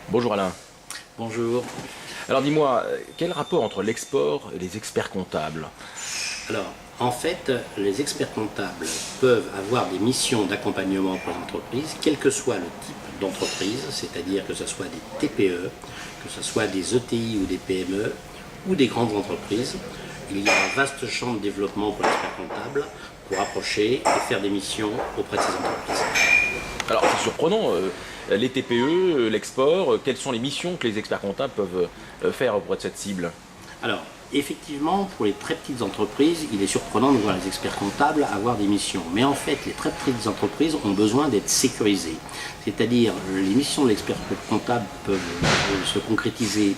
Bonjour Alain. Bonjour. Alors dis-moi, quel rapport entre l'export et les experts comptables? Alors, en fait, les experts comptables peuvent avoir des missions d'accompagnement pour les entreprises, quel que soit le type d'entreprise, c'est-à-dire que ce soit des TPE, que ce soit des ETI ou des PME, ou des grandes entreprises. Il y a un vaste champ de développement pour l'expert comptable pour approcher et faire des missions auprès de ces entreprises. Alors c'est surprenant, les TPE, l'export, quelles sont les missions que les experts comptables peuvent faire auprès de cette cible? Alors, effectivement, pour les très petites entreprises, il est surprenant de voir les experts comptables avoir des missions. Mais en fait, les très petites entreprises ont besoin d'être sécurisées. C'est-à-dire, les missions de l'expert comptable peuvent se concrétiser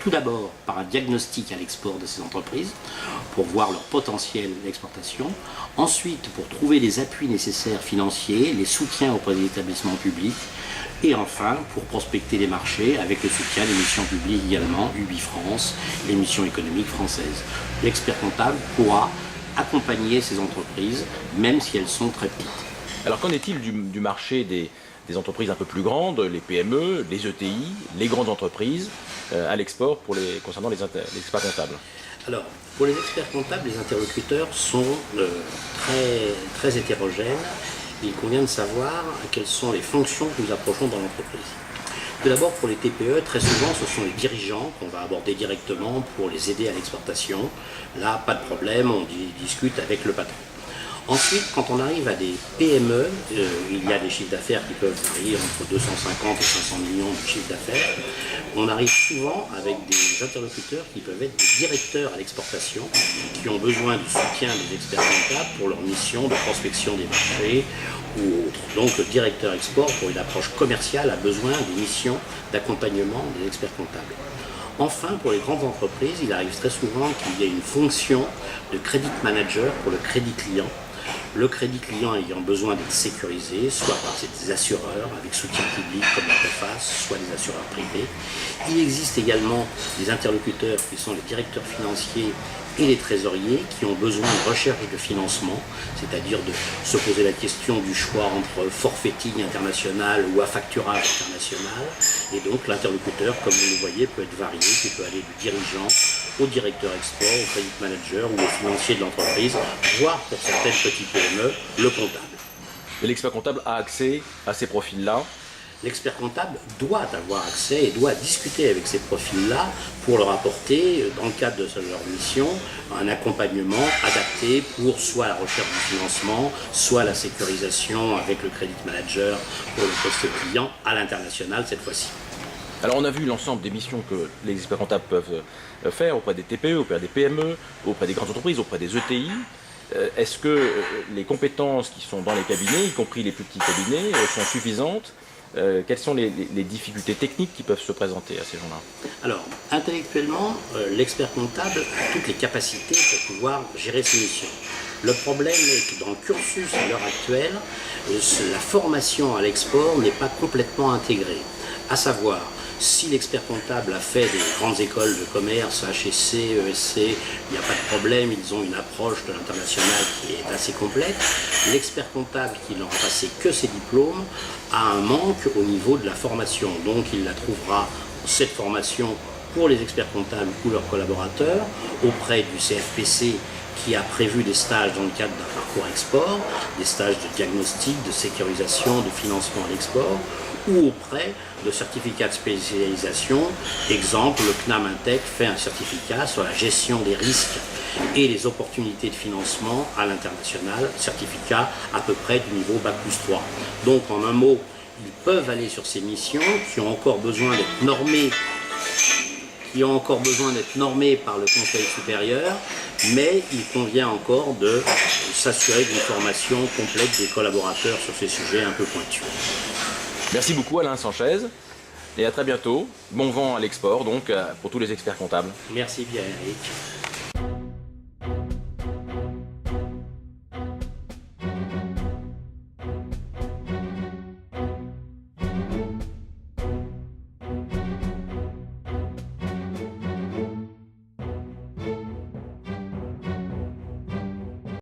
tout d'abord par un diagnostic à l'export de ces entreprises, pour voir leur potentiel d'exportation. Ensuite, pour trouver les appuis nécessaires financiers, les soutiens auprès des établissements publics. Et enfin, pour prospecter les marchés avec le soutien des missions publiques également, UBI France, les missions économiques françaises. L'expert comptable pourra accompagner ces entreprises, même si elles sont très petites. Alors qu'en est-il du marché des entreprises un peu plus grandes, les PME, les ETI, les grandes entreprises, à l'export concernant les experts comptables? Alors, pour les experts comptables, les interlocuteurs sont très hétérogènes. Il convient de savoir quelles sont les fonctions que nous approchons dans l'entreprise. Tout d'abord, pour les TPE, très souvent, ce sont les dirigeants qu'on va aborder directement pour les aider à l'exportation. Là, pas de problème, on discute avec le patron. Ensuite, quand on arrive à des PME, il y a des chiffres d'affaires qui peuvent varier entre 250 et 500 millions de chiffres d'affaires. On arrive souvent avec des interlocuteurs qui peuvent être des directeurs à l'exportation, qui ont besoin du soutien des experts comptables pour leur mission de prospection des marchés ou autres. Donc le directeur export, pour une approche commerciale, a besoin des missions d'accompagnement des experts comptables. Enfin, pour les grandes entreprises, il arrive très souvent qu'il y ait une fonction de credit manager pour le crédit client. Le crédit client ayant besoin d'être sécurisé, soit par des assureurs avec soutien public comme la Coface, soit des assureurs privés. Il existe également des interlocuteurs qui sont les directeurs financiers et les trésoriers qui ont besoin de recherche de financement, c'est-à-dire de se poser la question du choix entre forfaiting international ou affacturage international. Et donc l'interlocuteur, comme vous le voyez, peut être varié, qui peut aller du dirigeant au directeur export, au credit manager ou au financier de l'entreprise, voire pour certaines petites PME, le comptable. Et l'expert comptable a accès à ces profils-là? L'expert comptable doit avoir accès et doit discuter avec ces profils-là pour leur apporter, dans le cadre de leur mission, un accompagnement adapté pour soit la recherche du financement, soit la sécurisation avec le credit manager pour le poste client à l'international cette fois-ci. Alors on a vu l'ensemble des missions que les experts comptables peuvent faire auprès des TPE, auprès des PME, auprès des grandes entreprises, auprès des ETI. Est-ce que les compétences qui sont dans les cabinets, y compris les plus petits cabinets, sont suffisantes? Quelles sont les difficultés techniques qui peuvent se présenter à ces gens-là? Alors, intellectuellement, l'expert comptable a toutes les capacités pour pouvoir gérer ses missions. Le problème est que dans le cursus à l'heure actuelle, la formation à l'export n'est pas complètement intégrée. À savoir, si l'expert comptable a fait des grandes écoles de commerce, HEC, ESC, il n'y a pas de problème, ils ont une approche de l'international qui est assez complète. L'expert comptable qui n'aura passé que ses diplômes a un manque au niveau de la formation. Donc il la trouvera, cette formation, pour les experts comptables ou leurs collaborateurs, auprès du CFPC qui a prévu des stages dans le cadre d'un parcours export, des stages de diagnostic, de sécurisation, de financement à l'export, ou auprès de certificats de spécialisation. Exemple, le CNAM Intec fait un certificat sur la gestion des risques et les opportunités de financement à l'international, certificat à peu près du niveau Bac+3. Donc en un mot, ils peuvent aller sur ces missions qui ont encore besoin d'être normées par le Conseil supérieur, mais il convient encore de s'assurer d'une formation complète des collaborateurs sur ces sujets un peu pointus. Merci beaucoup Alain Sanchez, et à très bientôt. Bon vent à l'export donc pour tous les experts comptables. Merci Pierre-Éric.